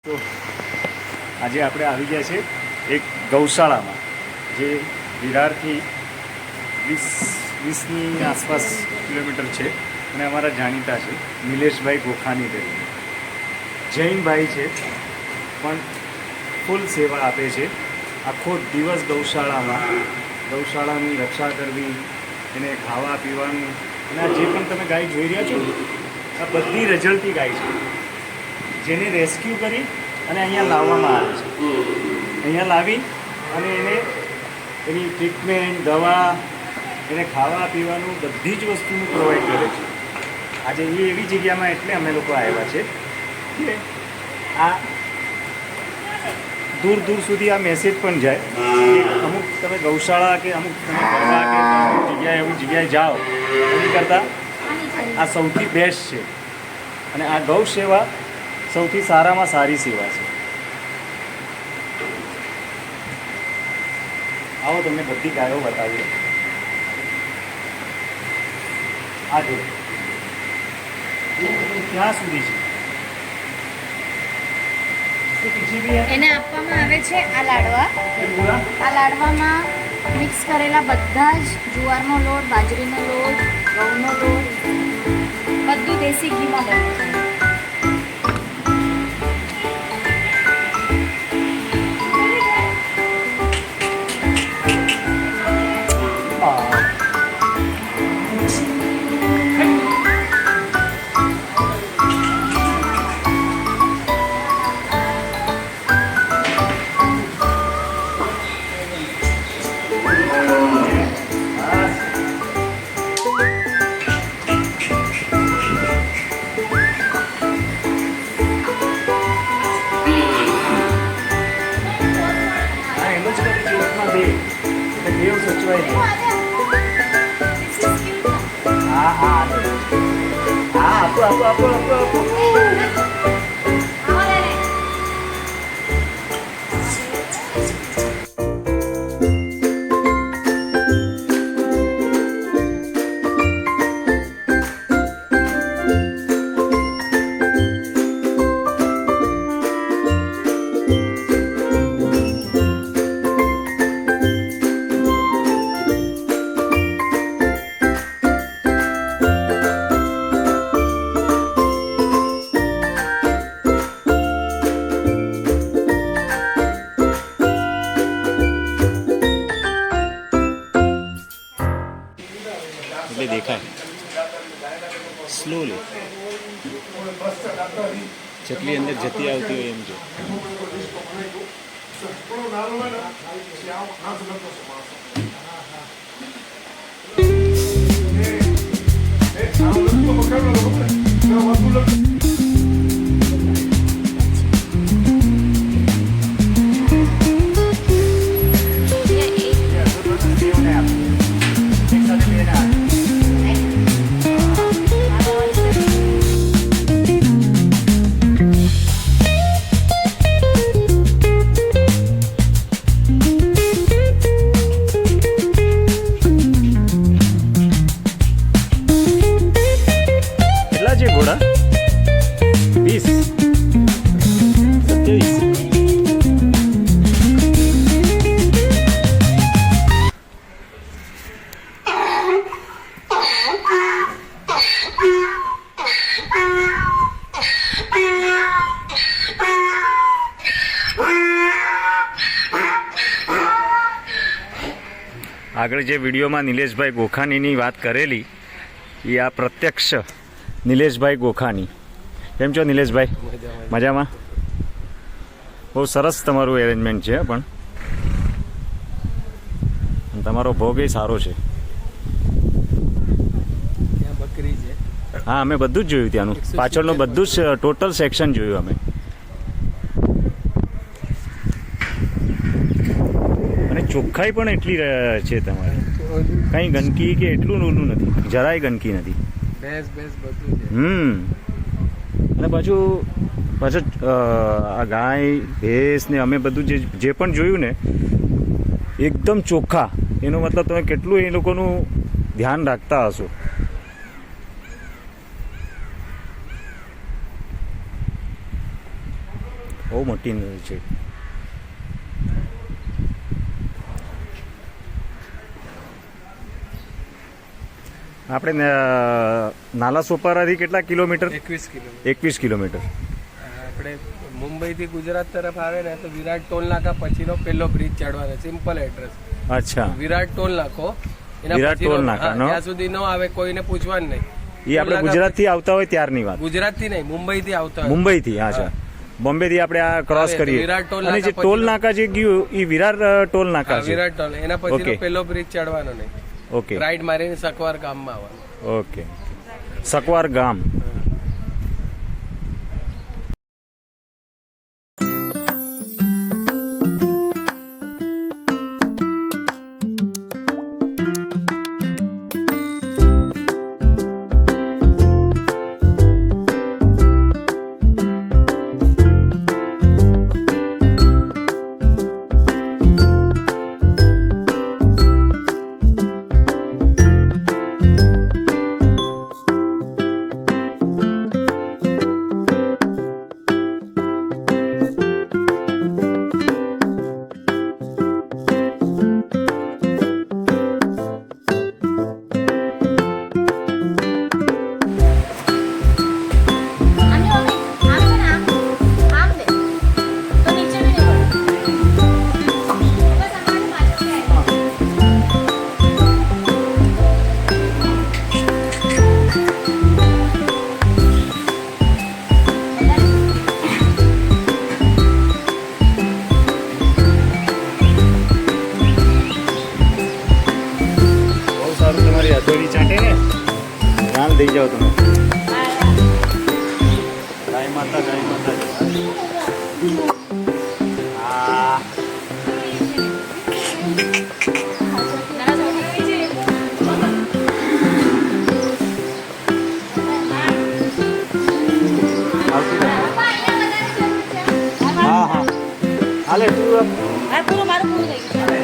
તો આજે આપણે આવી ગયા છે એક ગૌશાળામાં જે વિરારથી 20ની આસપાસ કિલોમીટર છે અને અમારા જાણીતા છે નિલેશભાઈ ગોખાની તરીકે જૈન ભાઈ છે પણ ફૂલ સેવા આપે છે આખો દિવસ ગૌશાળાની રક્ષા કરવી એને ખાવા પીવાનું અને આ જે પણ તમે ગાય જોઈ રહ્યા છો ને આ બધી રઝળતી ગાય છે જેને રેસ્ક્યુ કરી અને અહીંયા લાવવામાં આવે છે અહીંયા લાવી અને એને એની ટ્રીટમેન્ટ દવા એને ખાવા પીવાનું બધી જ વસ્તુનું પ્રોવાઈડ કરે છે આજે એ એવી જગ્યામાં એટલે અમે લોકો આવ્યા છે કે આ દૂર દૂર સુધી આ મેસેજ પણ જાય કે અમુક તમે ગૌશાળા કે અમુક તમે ફરવા કે જગ્યાએ એવી જગ્યાએ જાઓ એની કરતાં આ સૌથી બેસ્ટ છે અને આ ગૌ સેવા સૌથી સારામાં સારી સેવા છે. આવો તમને બધી ગાયો બતાવીએ. આ જો ક્યાં સુધી છે એને આપવામાં આવે છે આ લાડવા. આ લાડવામાં મિક્સ કરેલા બધા જ જુવારનો લોટ, બાજરીનો લોટ, ઘઉંનો લોટ બધું દેશી ઘીમાં બને છે. આપો. એટલે દેખાય સ્લોલી જેટલી અંદર જતી આવતી હોય એમ જો. આગળ જે વિડીયોમાં નિલેશભાઈ ગોખાનીની વાત કરેલી એ આ પ્રત્યક્ષ નિલેશભાઈ ગોખાની. કેમ છો નિલેશભાઈ? મજામાં? બહુ સરસ તમારું એરેન્જમેન્ટ છે પણ તમારો ભોગ એ સારો છે. હા અમે બધું જ જોયું ત્યાંનું પાછળનું બધું જ ટોટલ સેક્શન જોયું અમે. ચોખ્ખાઈ પણ એટલી છે તમારે, કઈ ગંદકી કે એટલું ઓલું નથી, જરાય ગંદકી નથી. અને પાછું આ ગાય ભેંસ ને અમે બધું જે પણ જોયું ને એકદમ ચોખ્ખા. એનો મતલબ તમે કેટલું એ લોકોનું ધ્યાન રાખતા હશો. બહુ મોટી છે. આપણે નાલા સોપારાથી કેટલા કિલોમીટર? 21 કિલોમીટર. આપણે મુંબઈથી ગુજરાત તરફ આવે ને તો વિરાટ ટોલ નાકા પછીનો પહેલો બ્રિજ ચડવાનો. Simple address. અચ્છા. વિરાટ ટોલ નાકો. વિરાટ ટોલ નાકા નો ત્યાં સુધી ન આવે, કોઈને પૂછવાનું નહીં. એ આપણે ગુજરાતથી આવતા હોય ત્યારની વાત? ગુજરાતથી નહીં, મુંબઈથી આવતા હોય. મુંબઈથી. અચ્છા. બોમ્બે થી આપણે આ ક્રોસ કરીએ અને જે ટોલ નાકા જે ગયું એ વિરાટ ટોલ નાકા છે. વિરાટ ટોલ એના પછીનો પહેલો બ્રિજ ચડવાનો નહીં. ઓકે. રાઈટ મારીને સકવાર ગામમાં આવવાનું. ઓકે. સકવાર ગામ. હથોડી ચાટે ને રાન દઈ જાઓ તમે. ગાય માતા ગાય માતા. હા. હા હા હાલે તું. પૂરું મારું પૂરું થઈ ગયું.